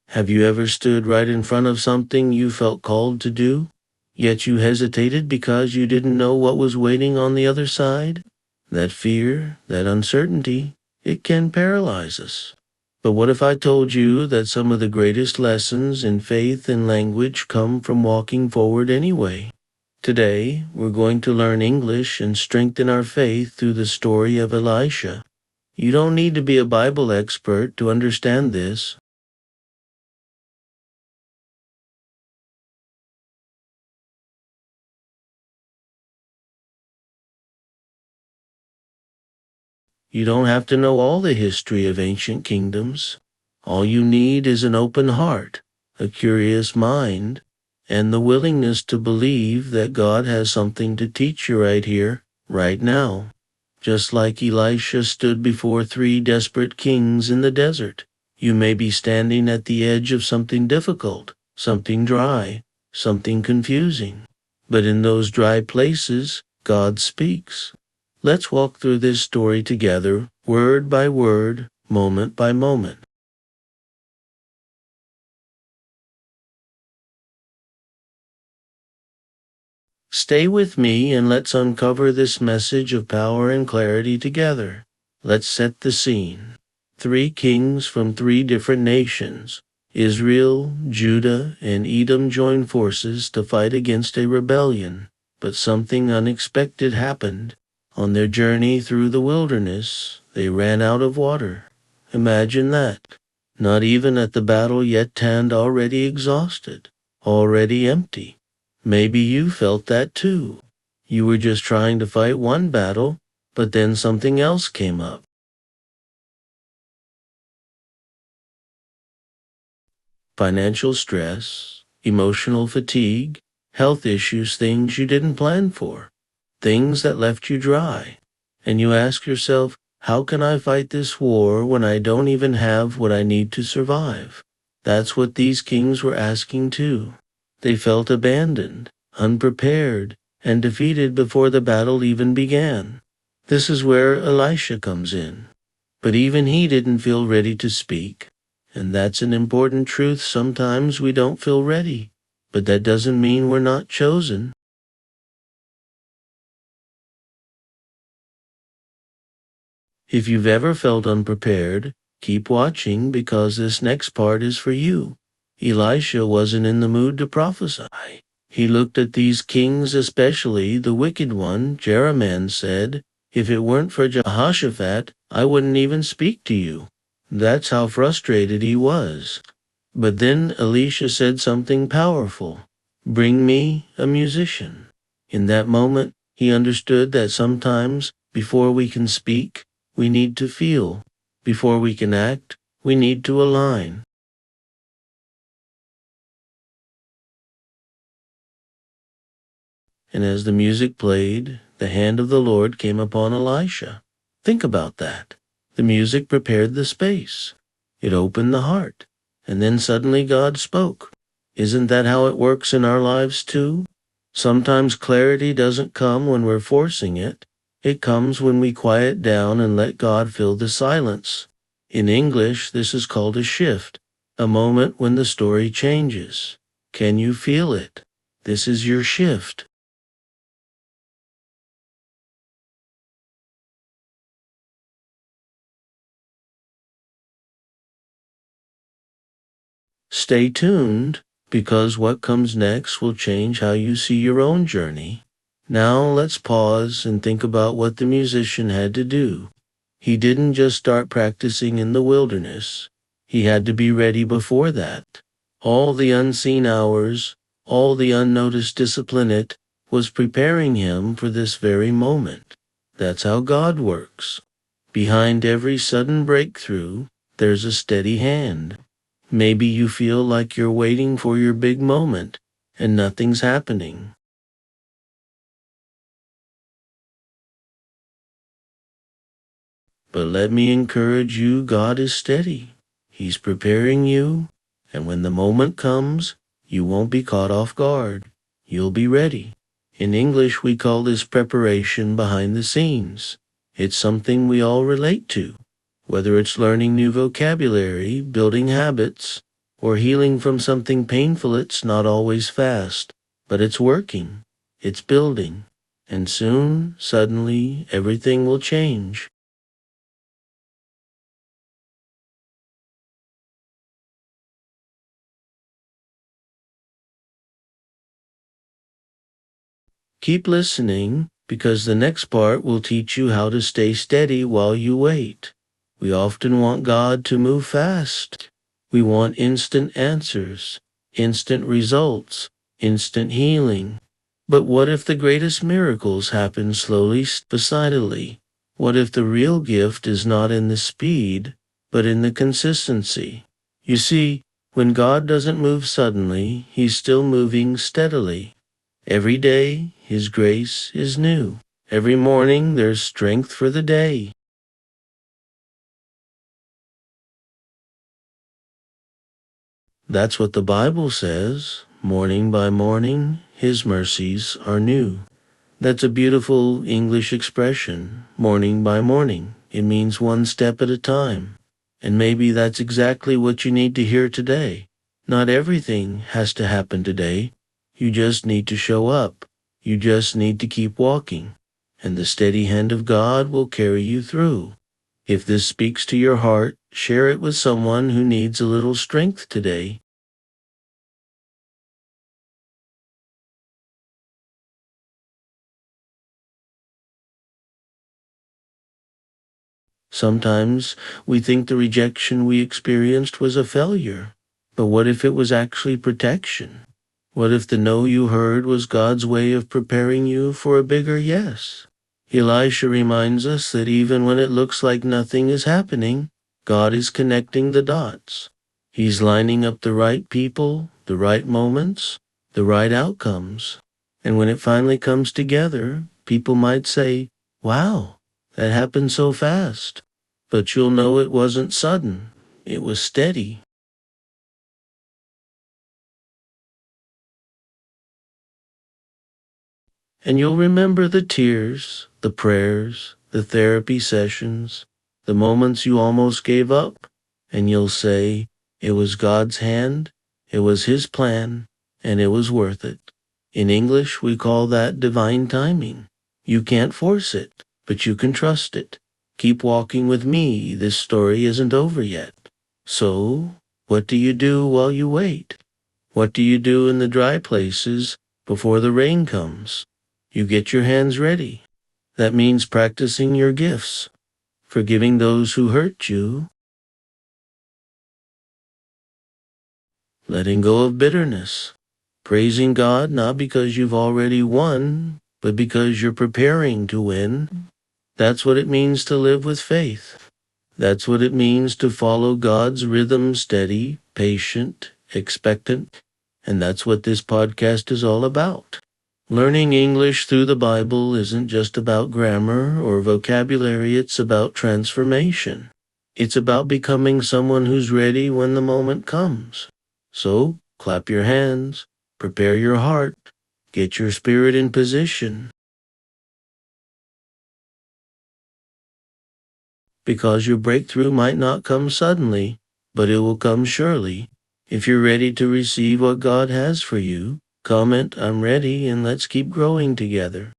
Have you ever stood right in front of something you felt called to do, yet you hesitated because you didn't know what was waiting on the other side? That fear, that uncertainty, it can paralyze us. But what if I told you that some of the greatest lessons in faith and language come from walking forward anyway? Today, we're going to learn English and strengthen our faith through the story of Elisha. You don't need to be a Bible expert to understand this. You don't have to know all the history of ancient kingdoms. All you need is an open heart, a curious mind, and the willingness to believe that God has something to teach you right here, right now. Just like Elisha stood before 3 desperate kings in the desert, you may be standing at the edge of something difficult, something dry, something confusing. But in those dry places, God speaks. Let's walk through this story together, word by word, moment by moment. Stay with me and let's uncover this message of power and clarity together. Let's set the scene. 3 kings from 3 different nations, Israel, Judah, and Edom, joined forces to fight against a rebellion. But something unexpected happened. On their journey through the wilderness, they ran out of water. Imagine that. Not even at the battle yet and already exhausted, already empty. Maybe you felt that too. You were just trying to fight one battle, but then something else came up. Financial stress, emotional fatigue, health issues, things you didn't plan for, things that left you dry. And you ask yourself, how can I fight this war when I don't even have what I need to survive? That's what these kings were asking too. They felt abandoned, unprepared, and defeated before the battle even began. This is where Elisha comes in. But even he didn't feel ready to speak. And that's an important truth. Sometimes we don't feel ready, but that doesn't mean we're not chosen. If you've ever felt unprepared, keep watching because this next part is for you. Elisha wasn't in the mood to prophesy. He looked at these kings, especially the wicked one, Jeroboam, and said, "If it weren't for Jehoshaphat, I wouldn't even speak to you." That's how frustrated he was. But then Elisha said something powerful. "Bring me a musician." In that moment, he understood that sometimes, before we can speak, we need to feel. Before we can act, we need to align. And as the music played, the hand of the Lord came upon Elisha. Think about that. The music prepared the space. It opened the heart. And then suddenly God spoke. Isn't that how it works in our lives too? Sometimes clarity doesn't come when we're forcing it. It comes when we quiet down and let God fill the silence. In English, this is called a shift, a moment when the story changes. Can you feel it? This is your shift. Stay tuned, because what comes next will change how you see your own journey. Now let's pause and think about what the musician had to do. He didn't just start practicing in the wilderness. He had to be ready before that. All the unseen hours, all the unnoticed discipline, it was preparing him for this very moment. That's how God works. Behind every sudden breakthrough, there's a steady hand. Maybe you feel like you're waiting for your big moment, and nothing's happening. But let me encourage you, God is steady. He's preparing you, and when the moment comes, you won't be caught off guard. You'll be ready. In English, we call this preparation behind the scenes. It's something we all relate to, whether it's learning new vocabulary, building habits, or healing from something painful. It's not always fast, but it's working. It's building. And soon, suddenly, everything will change. Keep listening, because the next part will teach you how to stay steady while you wait. We often want God to move fast. We want instant answers, instant results, instant healing. But what if the greatest miracles happen slowly, decidedly? What if the real gift is not in the speed, but in the consistency? You see, when God doesn't move suddenly, He's still moving steadily. Every day, His grace is new. Every morning, there's strength for the day. That's what the Bible says. Morning by morning, His mercies are new. That's a beautiful English expression, morning by morning. It means one step at a time. And maybe that's exactly what you need to hear today. Not everything has to happen today. You just need to show up. You just need to keep walking. And the steady hand of God will carry you through. If this speaks to your heart, share it with someone who needs a little strength today. Sometimes we think the rejection we experienced was a failure. But what if it was actually protection? What if the no you heard was God's way of preparing you for a bigger yes? Elisha reminds us that even when it looks like nothing is happening, God is connecting the dots. He's lining up the right people, the right moments, the right outcomes. And when it finally comes together, people might say, "Wow, that happened so fast." But you'll know it wasn't sudden. It was steady. And you'll remember the tears, the prayers, the therapy sessions, the moments you almost gave up, and you'll say, it was God's hand, it was His plan, and it was worth it. In English, we call that divine timing. You can't force it, but you can trust it. Keep walking with me. This story isn't over yet. So, what do you do while you wait? What do you do in the dry places before the rain comes? You get your hands ready. That means practicing your gifts, forgiving those who hurt you, letting go of bitterness, praising God not because you've already won, but because you're preparing to win. That's what it means to live with faith. That's what it means to follow God's rhythm, steady, patient, expectant, and that's what this podcast is all about. Learning English through the Bible isn't just about grammar or vocabulary, it's about transformation. It's about becoming someone who's ready when the moment comes. So, clap your hands, prepare your heart, get your spirit in position. Because your breakthrough might not come suddenly, but it will come surely. If you're ready to receive what God has for you, comment, "I'm ready," and let's keep growing together.